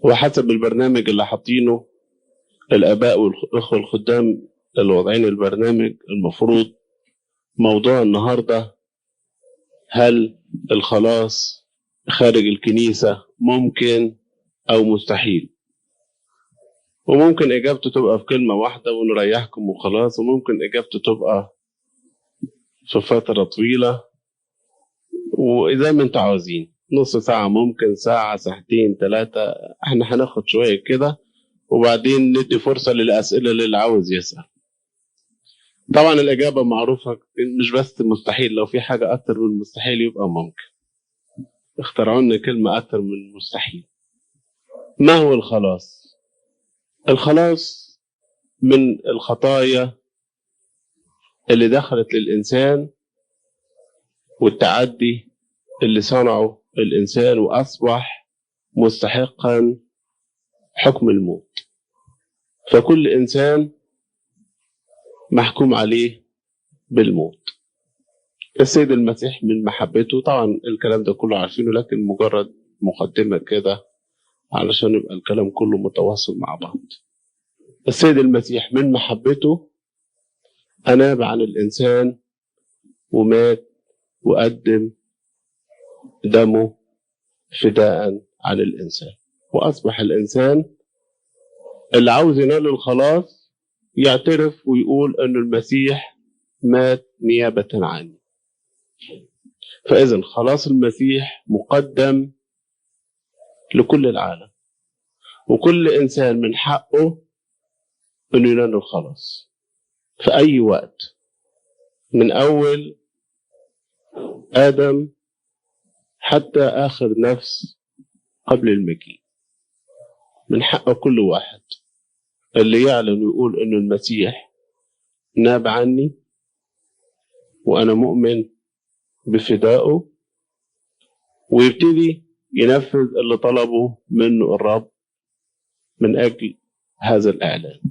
وحسب البرنامج اللي حاطينه الآباء والإخوة الخدام اللي واضعين البرنامج، المفروض موضوع النهاردة: هل الخلاص خارج الكنيسة ممكن أو مستحيل؟ وممكن إجابته تبقى في كلمة واحدة ونريحكم وخلاص، وممكن إجابته تبقى في فترة طويلة، وزي ما انتوا عاوزين، نص ساعة، ممكن ساعة، ساعتين، 3. احنا هناخد شوية كده وبعدين ندي فرصة للأسئلة للي عاوز يسأل. طبعا الإجابة معروفة، مش بس مستحيل، لو في حاجة أكتر من مستحيل يبقى ممكن. اخترعوا لنا كلمة أكتر من مستحيل. ما هو الخلاص؟ الخلاص من الخطايا اللي دخلت للإنسان والتعدي اللي صنعه الإنسان وأصبح مستحقا حكم الموت. فكل إنسان محكوم عليه بالموت. السيد المسيح من محبته، طبعا الكلام ده كله عارفينه، لكن مجرد مقدمة كده علشان يبقى الكلام كله متواصل مع بعض. السيد المسيح من محبته أناب عن الإنسان ومات وقدم دمه فداء عن الإنسان، وأصبح الإنسان اللي عاوز ينال الخلاص يعترف ويقول أن المسيح مات نيابة عني. فإذن خلاص المسيح مقدم لكل العالم، وكل إنسان من حقه أن ينال الخلاص في أي وقت، من أول آدم حتى آخر نفس قبل المجيء. من حق كل واحد اللي يعلن ويقول أن المسيح ناب عني وأنا مؤمن بفدائه، ويبتدي ينفذ اللي طلبه منه الرب من أجل هذا الإعلان،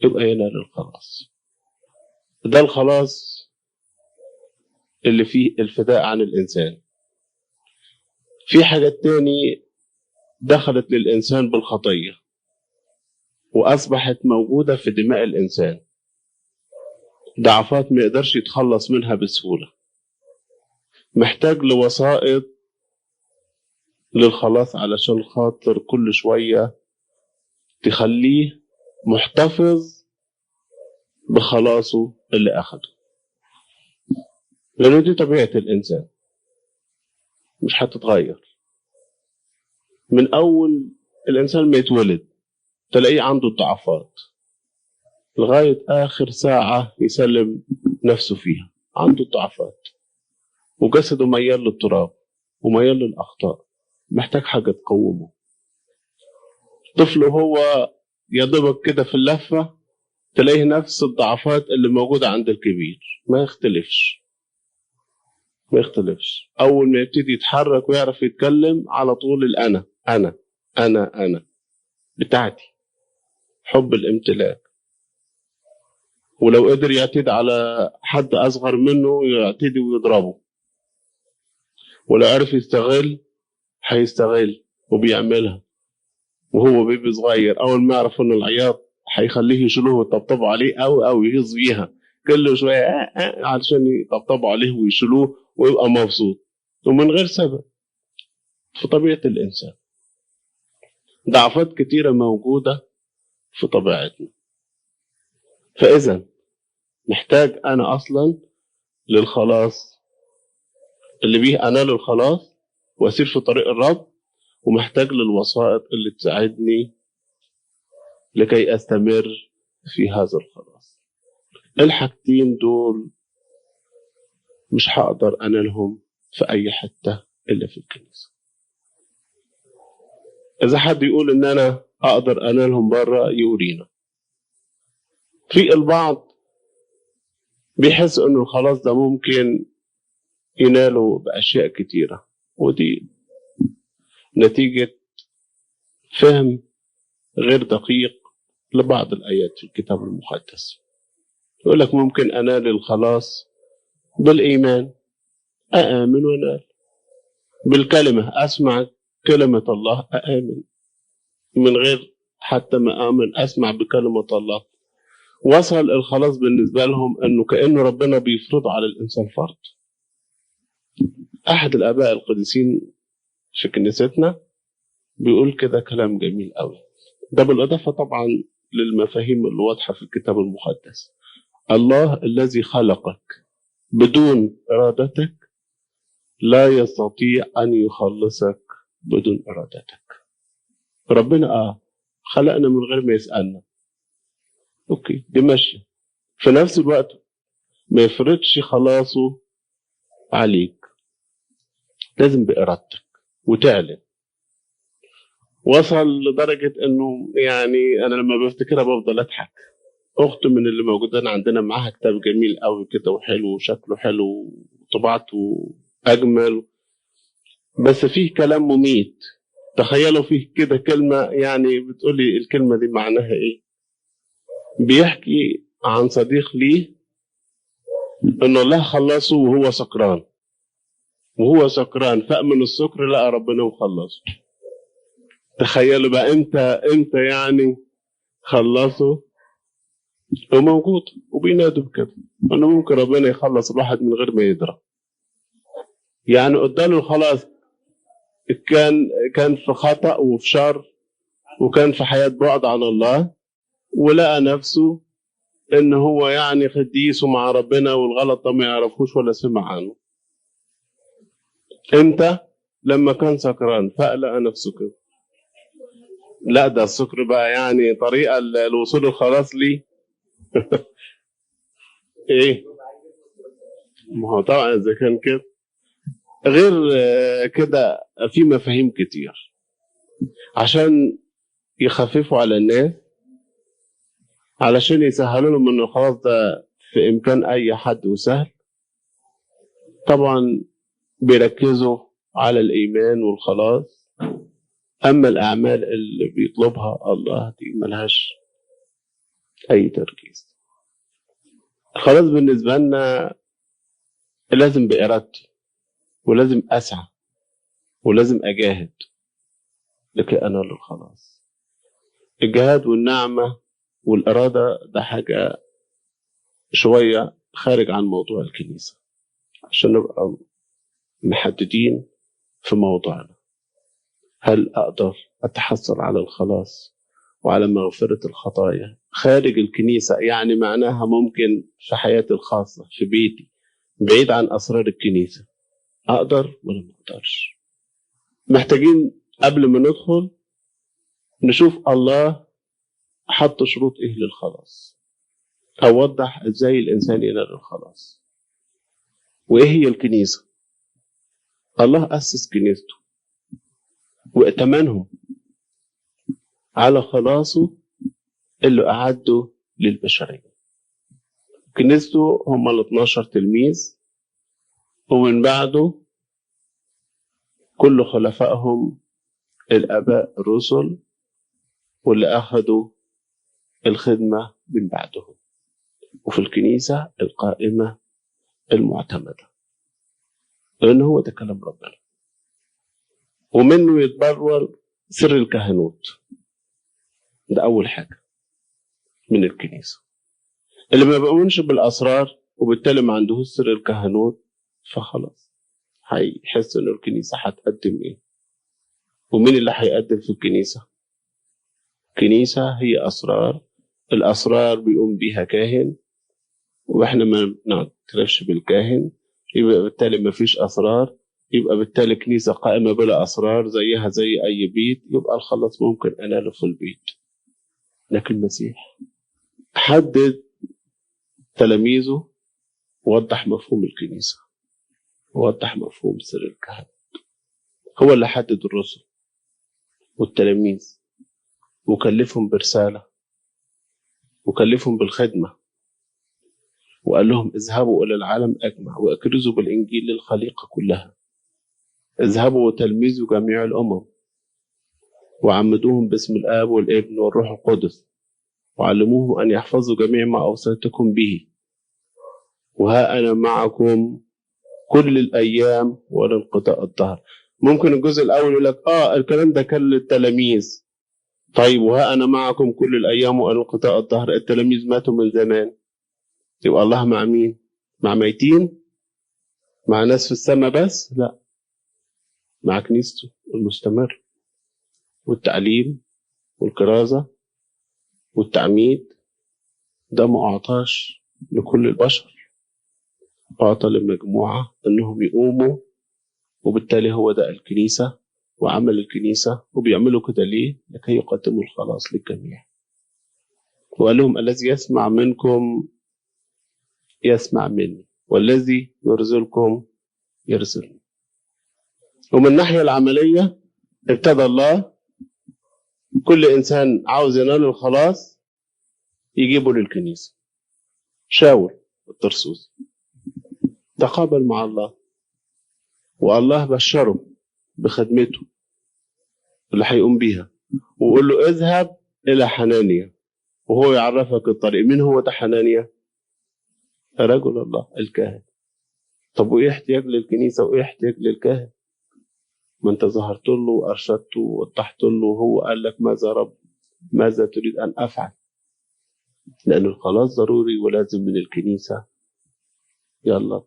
يبقى ينال الخلاص. ده الخلاص اللي فيه الفداء عن الإنسان. في حاجات تاني دخلت للإنسان بالخطية وأصبحت موجودة في دماء الإنسان، ضعفات ما يقدرش يتخلص منها بسهولة، محتاج لوسائط للخلاص علشان خاطر كل شوية تخليه محتفظ بخلاصه اللي أخده، لأنه دي طبيعة الإنسان مش هتتغير. من أول الإنسان ما يتولد تلاقيه عنده الضعفات لغاية آخر ساعة يسلم نفسه فيها، عنده الضعفات وجسده ميال للتراب وميال للأخطاء، محتاج حاجة تقومه. طفل هو يضربك كده في اللفة تلاقيه نفس الضعفات اللي موجودة عند الكبير، ما يختلفش. أول ما يبتدي يتحرك ويعرف يتكلم على طول الأنا أنا أنا أنا بتاعتي، حب الامتلاك. ولو قدر يعتدي على حد أصغر منه يعتدي ويضربه، ولو عرف يستغل هيستغل وبيعملها. وهو بيبي صغير أول ما يعرف إنه العياط هيخليه يشيلوه ويطبطبوا عليه أو يغيظ بيها كل شوية علشان يطبطبوا عليه ويشيلوه ويبقى مبسوط، ومن غير سبب. في طبيعة الإنسان ضعفات كتيرة موجودة في طبيعتنا. فإذا محتاج أنا أصلا للخلاص اللي بيه أنال الخلاص وأسير في طريق الرب، ومحتاج للوسائط اللي تساعدني لكي أستمر في هذا الخلاص. الحاجتين دول مش هقدر أنالهم في أي حتة إلا في الكنيسة. إذا حد يقول إن أنا أقدر أنالهم بره يورينا. في البعض بيحس إنه الخلاص ده ممكن ينالوا بأشياء كتيرة، ودي نتيجة فهم غير دقيق لبعض الآيات في الكتاب المقدس. يقول لك ممكن أنال الخلاص بالإيمان، أآمن وأنال، بالكلمة، أسمع كلمة الله أآمن، من غير حتى ما آمن أسمع بكلمة الله. وصل الخلاص بالنسبة لهم أنه كأنه ربنا بيفرض على الإنسان فرض. أحد الآباء القديسين في كنيستنا بيقول كده كلام جميل قوي، ده بالإضافة طبعا للمفاهيم اللي واضحة في الكتاب المقدس. الله الذي خلقك بدون إرادتك لا يستطيع أن يخلصك بدون إرادتك. ربنا خلقنا من غير ما يسألنا، أوكي دي ماشية، في نفس الوقت ما يفرضش خلاصه عليك، لازم بإرادتك وتعلن. وصل لدرجة انه يعني انا لما بفتكرها بفضل اضحك. اخت من اللي موجودين عندنا معاها كتاب جميل قوي كده وحلو وشكله حلو وطباعته اجمل، بس فيه كلام مميت. تخيلوا فيه كده كلمة يعني بتقولي الكلمة دي معناها ايه. بيحكي عن صديق ليه ان الله خلصه وهو سكران، فأمن السكر لقى ربنا مخلصه. تخيلوا بقى امتى يعني خلصه وموجود وبينادوا بكده انه ممكن ربنا يخلص الواحد من غير ما يدرى. يعني قدامه خلاص كان في خطأ وفي شر وكان في حياة بعد عن الله، ولقى نفسه ان هو يعني قديس ومع ربنا والغلط ده ما يعرفوش ولا سمع عنه. امتى؟ لما كان سكران فلقى نفسه كده. لا ده السكر بقى يعني طريقة الوصول الخلاص ليه. ايه، ما هو طبعا اذا كان كده غير كده في مفاهيم كتير عشان يخففوا على الناس، علشان يسهلوا لهم انه خلاص ده في امكان اي حد وسهل. طبعا بيركزوا على الايمان والخلاص، اما الاعمال اللي بيطلبها الله دي ملهاش اي تركيز. خلاص بالنسبه لنا لازم بارادتي ولازم اسعى ولازم اجاهد لكي انال الخلاص. الجهاد والنعمه والاراده ده حاجه شويه خارج عن موضوع الكنيسه، عشان نبقى محددين في موضوعنا. هل أقدر أتحصل على الخلاص وعلى مغفرة الخطايا خارج الكنيسة؟ يعني معناها ممكن في حياتي الخاصة في بيتي بعيد عن أسرار الكنيسة، أقدر ولا ما أقدرش؟ محتاجين قبل ما ندخل نشوف الله حط شروط إيه للخلاص، أو وضح إزاي الإنسان ينال الخلاص. وإيه هي الكنيسة؟ الله أسس كنيسته وائتمنهم على خلاصه اللي أعده للبشرية. كنيسته هم ال 12 تلميذ، ومن بعده كل خلفائهم الآباء الرسل واللي أخذوا الخدمة من بعدهم، وفي الكنيسة القائمة المعتمدة، لأن هو ده كلام ربنا، ومنه يتبرر سر الكهنوت. ده أول حاجة من الكنيسة. اللي ما بيؤمنش بالأسرار وبالتالي ما عندهوش سر الكهنوت فخلاص هيحس إن الكنيسة هتقدم إيه؟ ومين اللي هيقدم في الكنيسة؟ الكنيسة هي أسرار، الأسرار بيقوم بيها كاهن، وإحنا ما نعترفش بالكاهن، يبقى بالتالي ما فيش أسرار، يبقى بالتالي كنيسة قائمة بلا أسرار زيها زي أي بيت، يبقى الخلاص ممكن أناله في البيت. لكن المسيح حدد تلاميذه، ووضح مفهوم الكنيسة، ووضح مفهوم سر الكهنة. هو اللي حدد الرسل والتلاميذ، وكلفهم برسالة، وكلفهم بالخدمة، وقال لهم اذهبوا إلى العالم أجمع وأكرزوا بالإنجيل للخليقة كلها، اذهبوا وتلميذوا جميع الأمم وعمدوهم باسم الآب والابن والروح القدس وعلموهم أن يحفظوا جميع ما أوصيتكم به، وها أنا معكم كل الأيام ولا انقضاء الدهر. ممكن الجزء الأول يقول لك الكلام ده كان للتلاميذ. طيب وها أنا معكم كل الأيام وإلى انقضاء الدهر. التلاميذ ماتوا من زمان. يبقى الله مع مين؟ مع ميتين؟ مع ناس في السماء بس؟ لا، مع كنيسته المستمر، والتعليم والكرازة والتعميد. ده ما أعطاش لكل البشر، أعطى للمجموعة أنهم يقوموا، وبالتالي هو ده الكنيسة وعمل الكنيسة. وبيعملوا كده ليه؟ لكي يقدموا الخلاص للجميع. وقال لهم الذي يسمع منكم يسمع مني، والذي يرزلكم يرزلني. ومن الناحية العملية ابتدى الله كل إنسان عاوز ينال الخلاص يجيبه للكنيسة. شاول الطرسوسي تقابل مع الله، والله بشره بخدمته اللي هيقوم بيها، وقول له اذهب إلى حنانيا وهو يعرفك الطريق. مين هو ده حنانيا؟ رجل الله الكاهن. طب وإيه احتياج للكنيسة وإيه احتياج للكاهن؟ ما أنت ظهرت له وأرشدته ووضحت له، وهو قال لك ماذا رب، ماذا تريد أن أفعل؟ لأن الخلاص ضروري ولازم من الكنيسة. يلا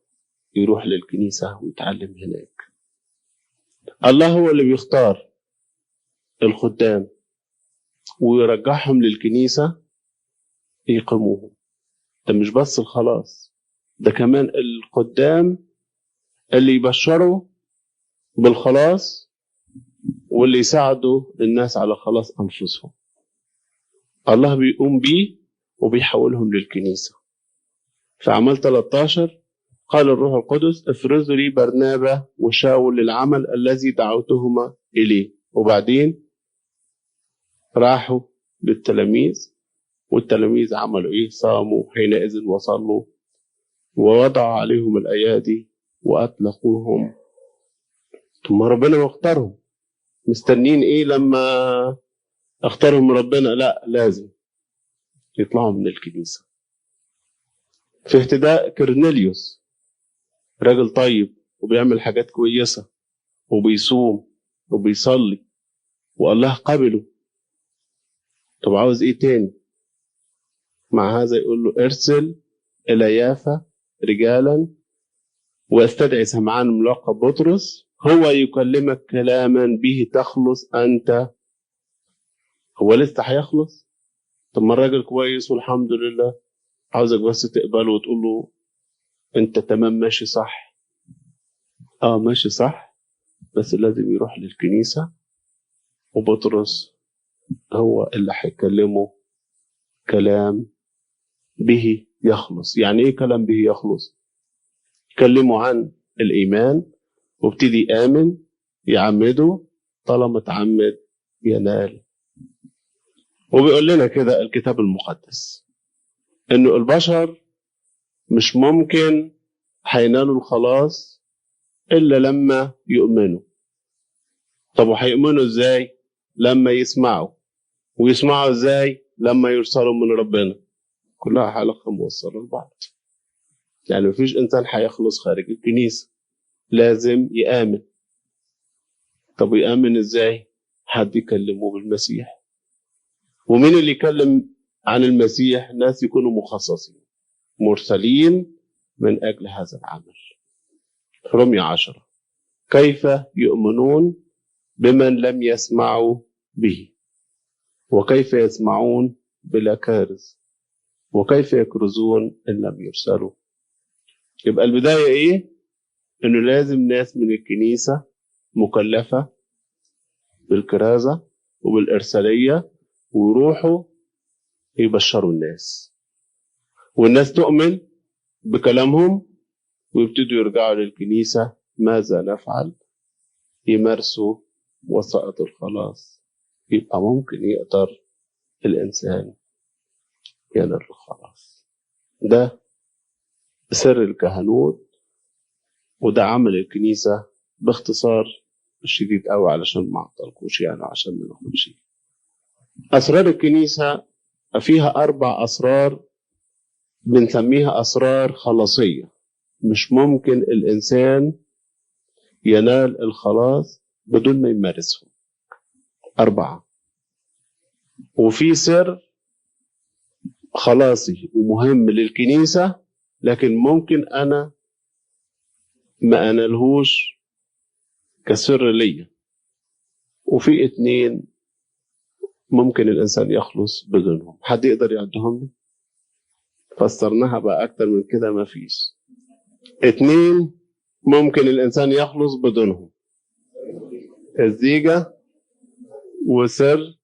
يروح للكنيسة ويتعلم هناك. الله هو اللي بيختار الخدام ويرجعهم للكنيسة يقيموهم. ده مش بس الخلاص، ده كمان الخدام اللي يبشروا بالخلاص واللي يساعدوا الناس على خلاص أنفسهم. الله بيقوم بيه وبيحولهم للكنيسة. في أعمال 13 قال الروح القدس افرزوا لي برنابا وشاول للعمل الذي دعوتهما إليه. وبعدين راحوا للتلاميذ، والتلاميذ عملوا إيه؟ صاموا حينئذ وصلوا ووضعوا عليهم الأيادي وأطلقوهم. ثم ربنا مختارهم، مستنين إيه لما اختارهم ربنا؟ لا، لازم يطلعوا من الكنيسة. في اهتداء كرنيليوس، راجل طيب وبيعمل حاجات كويسة وبيصوم وبيصلي والله قبله. طب عاوز ايه تاني؟ مع هذا يقول له ارسل الى يافا رجالا واستدعي سمعان ملقب بطرس، هو يكلمك كلاما به تخلص انت. هو لسه هيخلص؟ طب ما الراجل كويس والحمد لله، عاوزك بس تقبله وتقول له انت تمام ماشي صح. ماشي صح، بس لازم يروح للكنيسة، وبطرس هو اللي هيكلمه كلام به يخلص. يعني ايه كلام به يخلص؟ كلمه عن الإيمان وابتدي آمن، يعمده، طالما اتعمد ينال. وبيقول لنا كده الكتاب المقدس انه البشر مش ممكن هينالوا الخلاص الا لما يؤمنوا. طب وهيؤمنوا ازاي؟ لما يسمعوا. ويسمعوا ازاي؟ لما يرسلوا من ربنا. كلها حلقة موصلة لبعض. يعني مفيش انسان هيخلص خارج الكنيسة، لازم يآمن. طب يآمن ازاي؟ حد يكلمه بالمسيح. ومين اللي يكلم عن المسيح؟ ناس يكونوا مخصصين مرسلين من أجل هذا العمل. رمية 10 كيف يؤمنون بمن لم يسمعوا به؟ وكيف يسمعون بلا كارث؟ وكيف يكرزون إن لم يرسلوا؟ يبقى البداية إيه؟ إنه لازم ناس من الكنيسة مكلفة بالكرازة وبالإرسالية ويروحوا يبشروا الناس، والناس تؤمن بكلامهم ويبتدوا يرجعوا للكنيسة. ماذا نفعل؟ يمارسوا وسائط الخلاص. يبقى ممكن يقدر الإنسان ينال الخلاص. ده سر الكهنوت، وده عمل الكنيسة باختصار شديد قوي علشان ما اعطلكوش، يعني عشان ما ناخدش. أسرار الكنيسة فيها 4 أسرار بنسميها أسرار خلاصية. مش ممكن الإنسان ينال الخلاص بدون ما يمارسهم. 4. وفي سر خلاصي ومهم للكنيسة لكن ممكن أنا ما أنالهوش كسر ليا. وفي 2 ممكن الإنسان يخلص بدونهم. حد يقدر يعدهم لي؟ فسرناها بقى أكتر من كده ما فيش. 2 ممكن الإنسان يخلص بدونهم: الزيجة وسر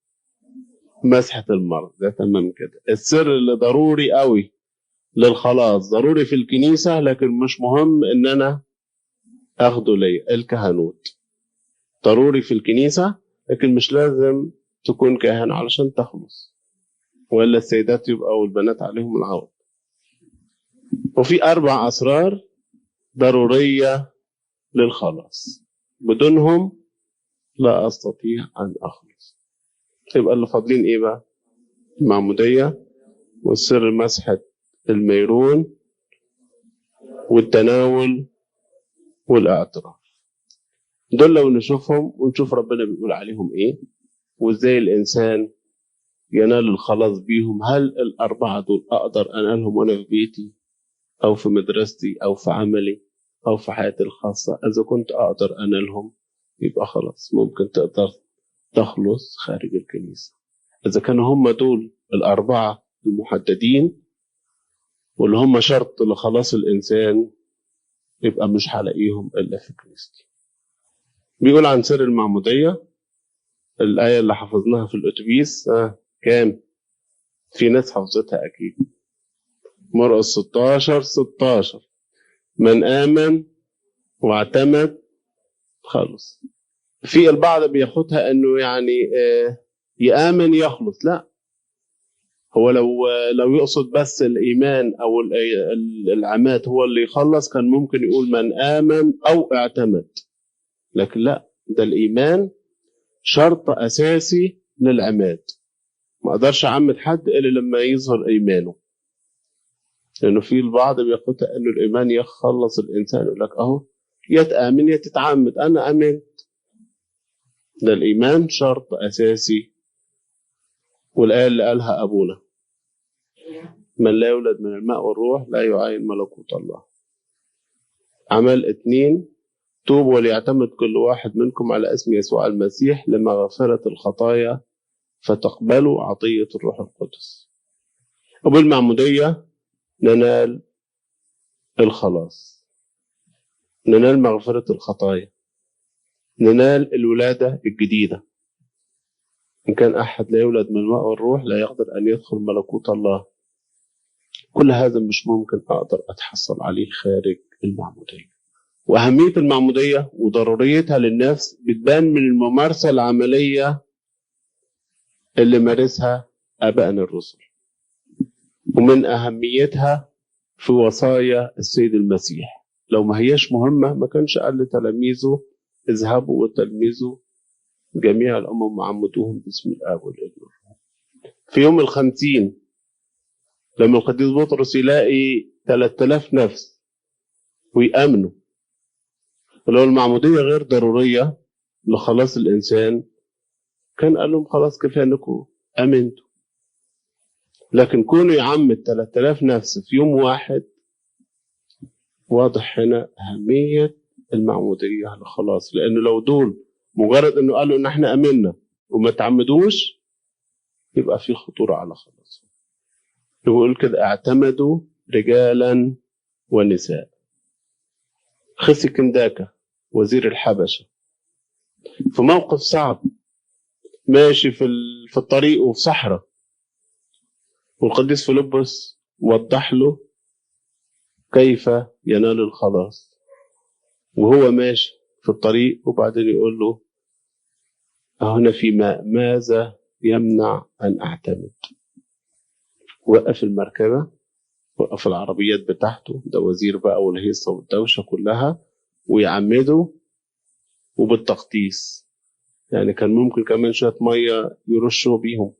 مسحة المرض. ده تمام كده. السر اللي ضروري قوي للخلاص، ضروري في الكنيسة لكن مش مهم إن أنا أخده ليا: الكهنوت. ضروري في الكنيسة لكن مش لازم تكون كاهن علشان تخلص، ولا السيدات يبقى والبنات عليهم العوض. وفي 4 أسرار ضرورية للخلاص، بدونهم لا أستطيع أن أخلص. يبقى اللي فاضلين إيه بقى؟ المعمودية والسر مسحة الميرون والتناول والاعتراف. دول لو نشوفهم ونشوف ربنا بيقول عليهم إيه وإزاي الإنسان ينال الخلاص بيهم. هل ال4 دول أقدر أنالهم وأنا في بيتي أو في مدرستي أو في عملي أو في حياتي الخاصة؟ إذا كنت أقدر أنالهم يبقى خلاص ممكن تقدر تخلص خارج الكنيسة. إذا كانوا هم دول ال4 المحددين واللي هم شرط لخلاص الإنسان يبقى مش هلاقيهم إلا في كنيستي. بيقول عن سر المعمودية الآية اللي حفظناها في الأتوبيس. كام؟ في ناس حفظتها أكيد. مرقس 16:16: من آمن واعتمد خلص. في البعض بياخدها انه يعني يآمن يخلص. لا، هو لو يقصد بس الإيمان أو العماد هو اللي يخلص كان ممكن يقول من آمن أو اعتمد، لكن لا، ده الإيمان شرط أساسي للعماد. ما أقدرش أعمد حد إلا لما يظهر إيمانه، لأنه في البعض بياخدها أنه الإيمان يخلص الإنسان. يقول لك أهو يا تآمن يا تتعمد. أنا آمنت. ده الإيمان شرط أساسي. والآية اللي قالها أبونا: من لا يولد من الماء والروح لا يعاين ملكوت الله. عمل 2: توبوا وليعتمد كل واحد منكم على اسم يسوع المسيح لمغفرة الخطايا فتقبلوا عطية الروح القدس. وبالمعمودية ننال الخلاص، ننال مغفرة الخطايا، ننال الولادة الجديدة. إن كان أحد لا يولد من الماء والروح لا يقدر أن يدخل ملكوت الله. كل هذا مش ممكن أقدر أتحصل عليه خارج المعمودية. وأهمية المعمودية وضروريتها للنفس بتبان من الممارسة العملية اللي مارسها آبائنا الرسل، ومن أهميتها في وصايا السيد المسيح. لو ما هيش مهمة ما كانش قال لتلاميذه: اذهبوا وتلمذوا جميع الأمم وعمدوهم باسم الآب والابن. في يوم 50 لما القديس بطرس يلاقي 3000 نفس ويأمنوا، لو المعمودية غير ضرورية لخلاص الإنسان كان قال لهم خلاص كفاية أنكم أمنتوا. لكن كونه يعمد 3000 نفس في يوم واحد، واضح هنا أهمية المعمودية لخلاص. لأنه لو دول مجرد أنه قالوا أن احنا أمنا وما تعمدوش يبقى في خطورة على خلاص. يقول كده: اعتمدوا رجالا ونساء. خسي كنداكا وزير الحبشة في موقف صعب، ماشي في الطريق وفي صحراء، والقديس فيلبس وضح له كيف ينال الخلاص وهو ماشي في الطريق. وبعدين يقول له: هنا في ماء، ماذا يمنع أن أعتمد؟ وقف المركبة، وقف العربيات بتاعته، ده وزير بقى والهيصة والدوشة كلها، ويعمده وبالتقديس. يعني كان ممكن كمان شوية مية يرشوا بيهم.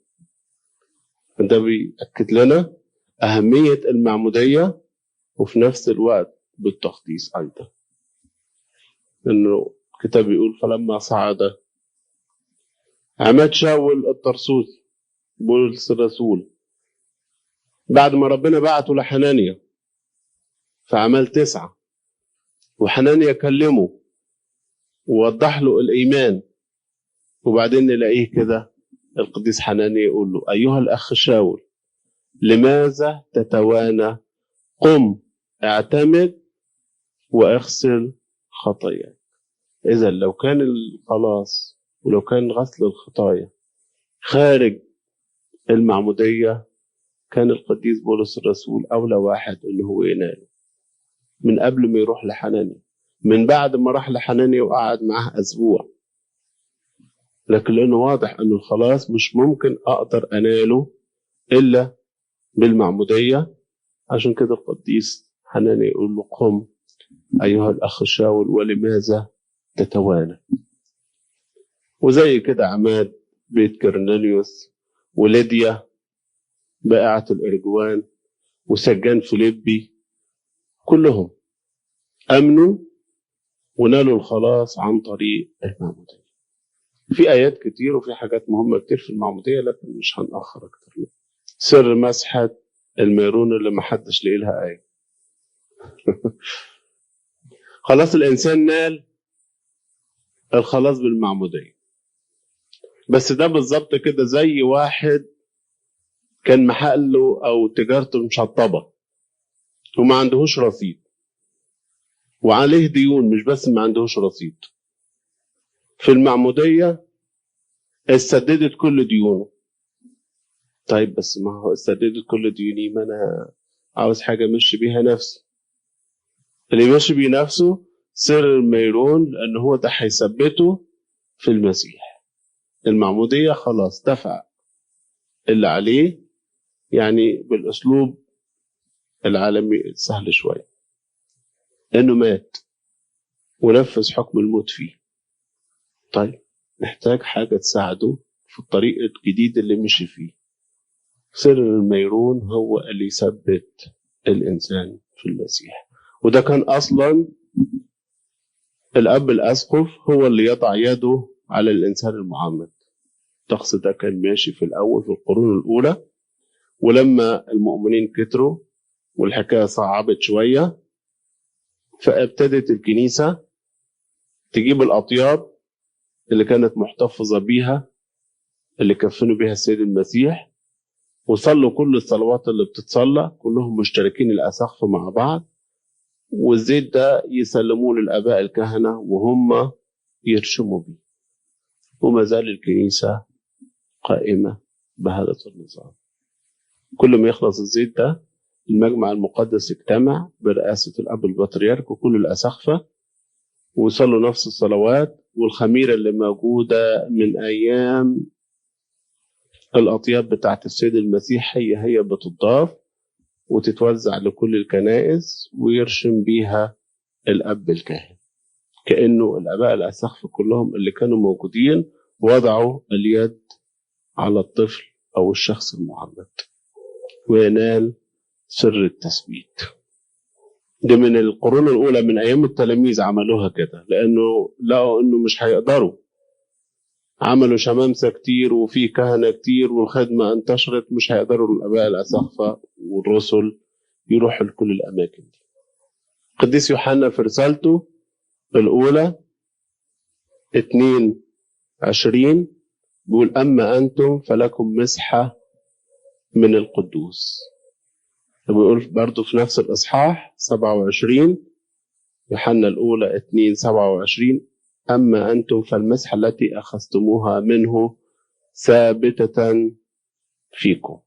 ده بيأكد لنا أهمية المعمودية وفي نفس الوقت بالتقديس أيضا، لأنه الكتاب يقول فلما صعد عماد شاول الطرسوسي بولس الرسول بعد ما ربنا بعته لحنانيا في أعمال 9، وحنانيا كلمه ووضح له الإيمان، وبعدين نلاقيه كده القديس حنانيا يقول له أيها الأخ شاول لماذا تتوانى؟ قم اعتمد واغسل خطاياك. إذا لو كان الخلاص ولو كان غسل الخطايا خارج المعمودية، كان القديس بولس الرسول أولى واحد إنه هو يناله من قبل ما يروح لحنانيا، من بعد ما راح لحنانيا وقعد معاه أسبوع. لكن لأنه واضح أنه الخلاص مش ممكن أقدر أناله إلا بالمعمودية، عشان كده القديس حنانيا يقول له قم أيها الأخ شاول ولماذا تتوانى. وزي كده عماد بيت كرنيليوس وليديا بائعة الأرجوان وسجان فيليبي كلهم أمنوا ونالوا الخلاص عن طريق المعمودية. في آيات كتير وفي حاجات مهمة كتير في المعمودية، لكن مش هنأخر أكتر منها. سر مسحة الميرون اللي محدش لقي لها آية. خلاص الإنسان نال الخلاص بالمعمودية، بس ده بالظبط كده زي واحد كان محله أو تجارته مشطبة وما عندهوش رصيد وعليه ديون، مش بس ما عندهوش رصيد، في المعمودية استددت كل ديونه. طيب بس ما هو استددت كل ديوني، ما أنا عاوز حاجة مشي بيها نفسي. اللي ماشي بيه نفسه سر الميرون، لأن هو ده هيثبته في المسيح. المعمودية خلاص دفع اللي عليه، يعني بالأسلوب العالمي سهل شوية، لأنه مات ونفذ حكم الموت فيه. طيب محتاج حاجة تساعده في الطريق الجديد اللي مشي فيه. سر الميرون هو اللي يثبت الإنسان في المسيح. وده كان أصلا الأب الأسقف هو اللي يضع يده على الإنسان المعمد. الشخص ده كان ماشي في الأول في القرون الأولى، ولما المؤمنين كتروا والحكاية صعبت شوية، فابتدت الكنيسة تجيب الأطياب اللي كانت محتفظة بيها اللي كفنوا بيها السيد المسيح، وصلوا كل الصلوات اللي بتتصلى، كلهم مشتركين الأساقفة مع بعض، والزيت ده يسلموه للآباء الكهنة وهم يرشموا بيه. وما زال الكنيسة قائمة بهذا النظام. كل ما يخلص الزيت ده المجمع المقدس اجتمع برئاسة الأب البطريرك وكل الأساقفة وصلوا نفس الصلوات، والخميرة اللي موجودة من أيام الأطياب بتاعت السيد المسيح هي بتضاف وتتوزع لكل الكنائس ويرشم بيها الأب الكاهن، كأنه الآباء الأساقفة كلهم اللي كانوا موجودين وضعوا اليد على الطفل أو الشخص المعرض وينال سر التثبيت. دي من القرون الأولى، من أيام التلاميذ عملوها كده، لأنه لقوا أنه مش هيقدروا. عملوا شمامسة كتير وفي كهنة كتير والخدمة انتشرت، مش هيقدروا الآباء الأساقفة والرسل يروحوا لكل الأماكن دي. القديس يوحنا في رسالته الأولى 22 بيقول أما أنتم فلكم مسحة من القدوس. بيقول برضو في نفس الإصحاح 27 يوحنا الأولى 2:27 أما أنتم فالمسحة التي أخذتموها منه ثابتة فيكم.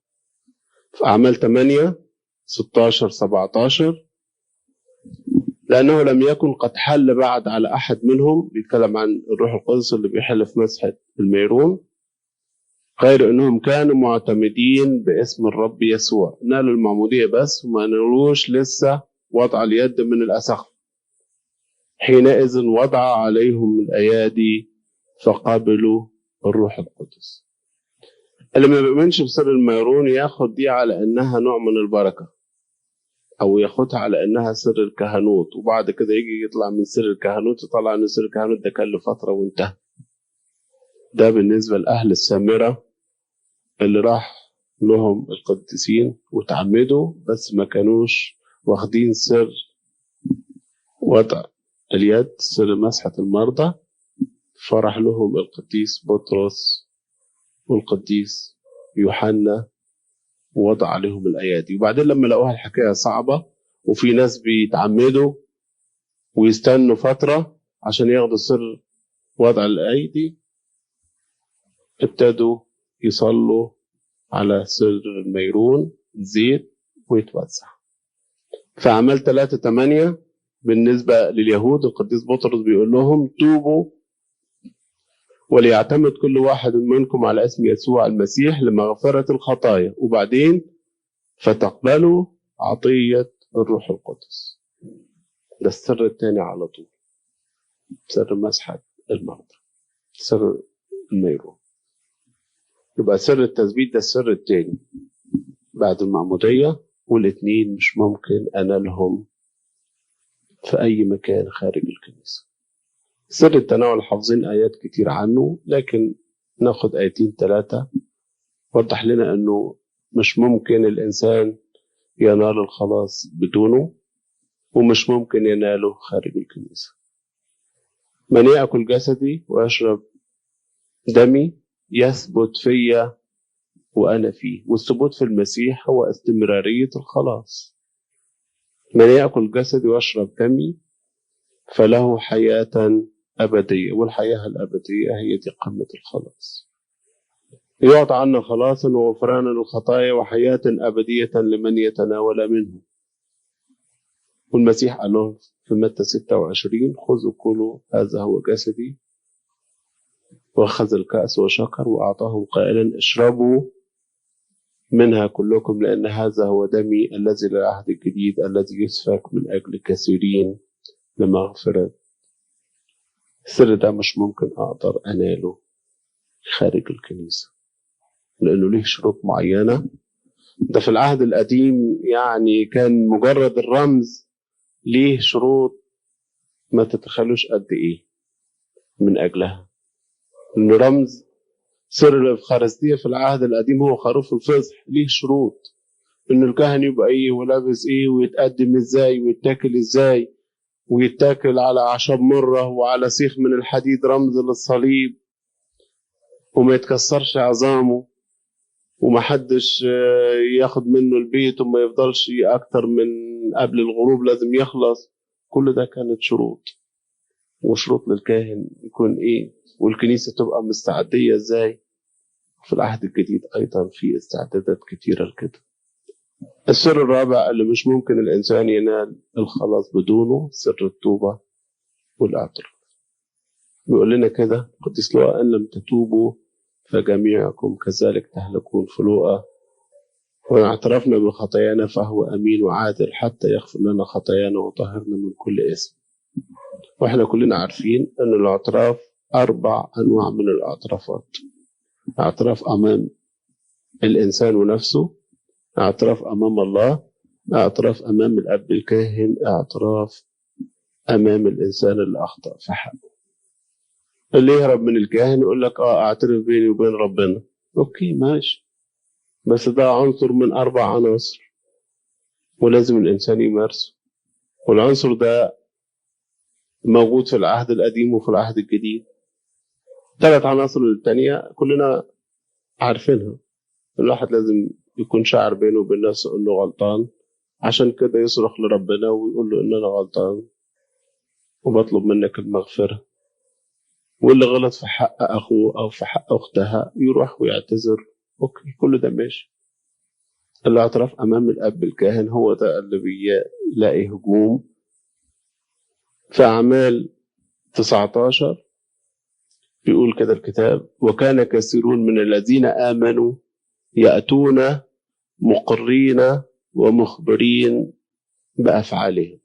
في أعمال 8:16-17 لأنه لم يكن قد حل بعد على أحد منهم، بيتكلم عن الروح القدس اللي بيحل في مسحة الميرون، غير أنهم كانوا معتمدين باسم الرب يسوع. نالوا المعمودية بس وما نالوش لسه وضع اليد من الأساقفة. حينئذ وضع عليهم الأيادي فقبلوا الروح القدس. اللي ما بيؤمنش بسر الميرون ياخد دي على أنها نوع من البركة، أو ياخدها على إنها سر الكهنوت، وبعد كده يجي يطلع من سر الكهنوت يطلع إن سر الكهنوت ده كان له فترة وانتهى. ده بالنسبة لأهل السامرة اللي راح لهم القديسين وتعمدوا، بس ما كانوش واخدين سر وضع اليد، سر مسحة المرضى، فرح لهم القديس بطرس والقديس يوحنا ووضع عليهم الأيادي. وبعدين لما لقوها الحكاية صعبة وفي ناس بيتعمدوا ويستنوا فترة عشان ياخدوا سر وضع الأيدي، ابتدوا يصلوا على سر الميرون زيت ويتوزع. فعمل 3:8 بالنسبة لليهود القديس بطرس بيقول لهم توبوا وليعتمد كل واحد منكم على اسم يسوع المسيح لمغفرة الخطايا، وبعدين فتقبلوا عطية الروح القدس. ده السر الثاني على طول، سر مسحة المرضى، سر الميرون. يبقى سر التثبيت ده السر الثاني بعد المعمودية، والاثنين مش ممكن أنالهم في أي مكان خارج الكنيسة. سر التناول حافظين آيات كتير عنه، لكن ناخد آيتين 3 وضح لنا أنه مش ممكن الإنسان ينال الخلاص بدونه، ومش ممكن يناله خارج الكنيسة. من يأكل جسدي ويشرب دمي يثبت فيا وأنا فيه، والثبوت في المسيح هو استمرارية الخلاص. من يأكل جسدي ويشرب دمي فله حياة أبدية، والحياة الأبدية هي دي قمة الخلاص. يعطى عنا خلاصا وغفرانا للخطايا وحياة أبدية لمن يتناول منه. والمسيح قال لهم في متى 26 خذوا كلوا هذا هو جسدي، وأخذ الكأس وشكر وأعطاهم قائلا اشربوا منها كلكم لأن هذا هو دمي الذي للعهد الجديد الذي يسفك من أجل كثيرين لمغفرة. السر ده مش ممكن أقدر أناله خارج الكنيسة لأنه ليه شروط معينة. ده في العهد القديم يعني كان مجرد الرمز ليه شروط ما تتخيلوش قد إيه من أجلها. إنه رمز سر الإفخارستية في العهد القديم هو خروف الفصح، ليه شروط إنه الكاهن يبقى إيه ولابس إيه ويتقدم إزاي ويتاكل إزاي، ويتاكل على أعشاب مرة وعلى سيخ من الحديد رمز للصليب، وما يتكسرش عظامه، ومحدش ياخد منه البيت وما يفضلش أكتر من قبل الغروب لازم يخلص. كل ده كانت شروط، وشروط للكاهن يكون إيه، والكنيسة تبقى مستعدية إزاي. في العهد الجديد أيضا في استعدادات كتيرة لكده. السر الرابع اللي مش ممكن الإنسان ينال الخلاص بدونه سر التوبة والاعتراف. بيقول لنا كده قديس لوقا إن لم تتوبوا فجميعكم كذلك تهلكون في لوقا، وإن اعترفنا بخطايانا فهو أمين وعادل حتى يغفر لنا خطايانا وطهرنا من كل إثم. وإحنا كلنا عارفين أن الاعتراف 4 أنواع من الاعترافات: اعتراف أمام الإنسان ونفسه، اعتراف أمام الله، اعتراف أمام الأب الكاهن، اعتراف أمام الإنسان اللي أخطأ في حقه. اللي يهرب من الكاهن يقول لك أعترف بيني وبين ربنا. أوكي ماشي، بس ده عنصر من 4 عناصر ولازم الإنسان يمارسه، والعنصر ده موجود في العهد القديم وفي العهد الجديد. 3 عناصر التانية كلنا عارفينها. الواحد لازم يكون شاعر بينه وبين نفسه إنه غلطان، عشان كده يصرخ لربنا ويقول له إن أنا غلطان وبطلب منك المغفرة. واللي غلط في حق أخوه أو في حق أختها يروح ويعتذر. أوكي كل ده ماشي. الاعتراف أمام الأب الكاهن هو ده اللي بيلاقي هجوم. في أعمال 19 بيقول كده الكتاب: وكان كثيرون من الذين آمنوا يأتون مقرين ومخبرين بأفعالهم.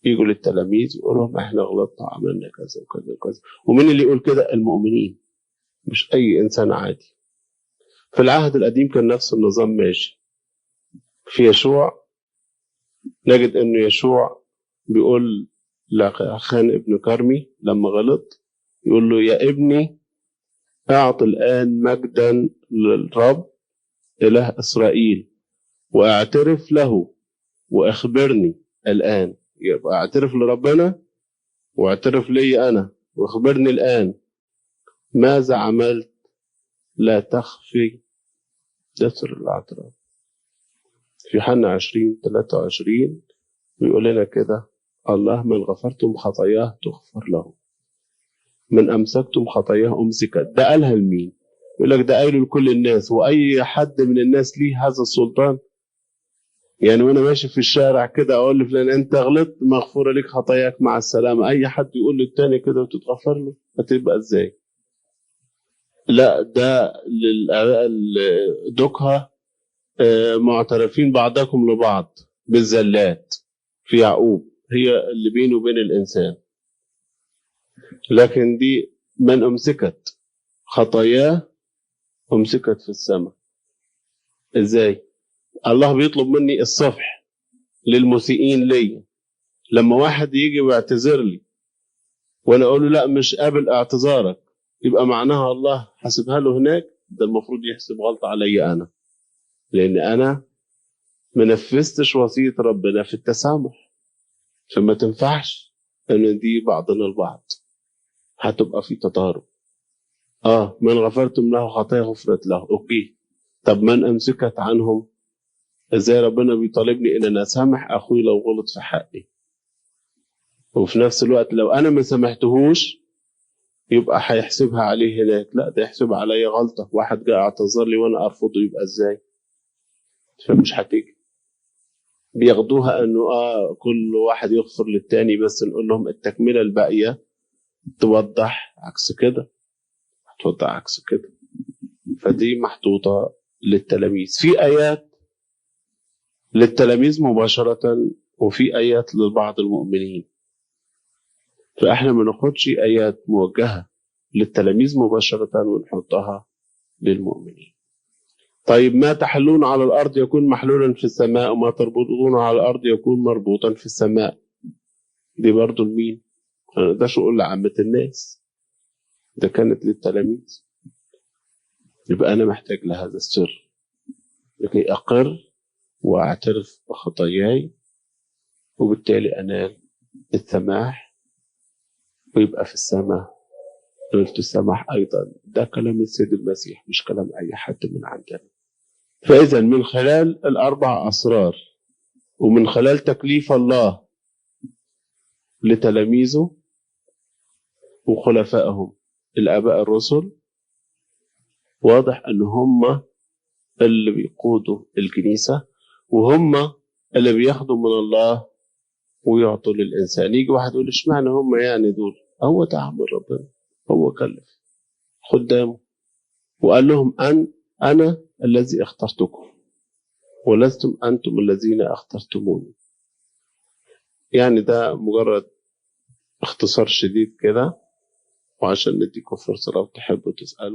يقول التلاميذ يقول لهم احنا غلطنا عملنا كذا وكذا وكذا. ومين اللي يقول كده؟ المؤمنين، مش أي إنسان عادي. في العهد القديم كان نفس النظام ماشي. في يشوع نجد أنه يشوع بيقول لخان ابن كرمي لما غلط، يقول له يا ابني أعط الآن مجدا للرب إله إسرائيل وأعترف له وأخبرني الآن. يبقى أعترف لربنا واعترف لي أنا واخبرني الآن ماذا عملت، لا تخفي دسر الاعتراف. في يوحنا 20:23 بيقول لنا كده: الله من غفرتم خطاياه تغفر له، من أمسكتم خطاياه أمسكت. ده قالها لمين؟ يقول لك ده قايله لكل الناس، وأي حد من الناس ليه هذا السلطان. يعني وأنا ماشي في الشارع كده أقول لفلان أنت غلطت مغفورة لك خطاياك مع السلامة، أي حد يقول للتاني كده وتتغفر له، هتبقى إزاي؟ لا، ده للآباء الدكها معترفين بعضكم لبعض بالزلات في يعقوب، هي اللي بينه وبين الإنسان. لكن دي من أمسكت خطاياه أمسكت في السماء. إزاي؟ الله بيطلب مني الصفح للمسيئين لي. لما واحد يجي ويعتذر لي وأنا أقول له لا مش قابل اعتذارك، يبقى معناها الله حسبها له هناك، ده المفروض يحسب غلطة علي أنا، لأن أنا منفذتش وصية ربنا في التسامح. فما تنفعش أن دي بعضنا البعض، هتبقى في تضارب. من غفرتم له خطايا غفرت له، أوكي. طب من أمسكت عنهم؟ إزاي ربنا بيطالبني إن أنا أسامح أخوي لو غلط في حقي، وفي نفس الوقت لو أنا ما سامحتهوش يبقى هيحسبها عليه هناك؟ لا، ده يحسب عليا غلطة. واحد جاء اعتذر لي وأنا أرفضه، يبقى إزاي؟ فمش هتيجي. بياخدوها انه كل واحد يغفر للتاني، بس نقول لهم التكمله الباقيه توضح عكس كده، هتوضح عكس كده. فدي محطوطه للتلاميذ، في ايات للتلاميذ مباشره وفي ايات لبعض المؤمنين. فاحنا ما ناخدش ايات موجهه للتلاميذ مباشره ونحطها للمؤمنين. طيب ما تحلون على الارض يكون محلولا في السماء، وما تربطون على الارض يكون مربوطا في السماء. دي برضو لمين؟ ما نقدرش نقول لعامة الناس، ده كانت للتلاميذ. يبقى أنا محتاج لهذا السر لكي أقر وأعترف بخطاياي، وبالتالي أنال السماح ويبقى في السماء نلت السماح أيضا. ده كلام السيد المسيح، مش كلام أي حد من عندنا. فإذا من خلال الأربع أسرار ومن خلال تكليف الله لتلاميذه وخلفائهم الآباء الرسل، واضح أن هم اللي بيقودوا الكنيسة، وهم اللي بياخدوا من الله ويعطوا للإنسان. يجي واحد يقول اشمعنى هم يعني دول؟ هو تعامل ربنا، هو كلف خدامه وقال لهم أنا الذي اخترتكم ولستم أنتم الذين اخترتموني. يعني ده مجرد اختصار شديد كده، وعشان نديكم فرصة لو تحبوا تسألوا.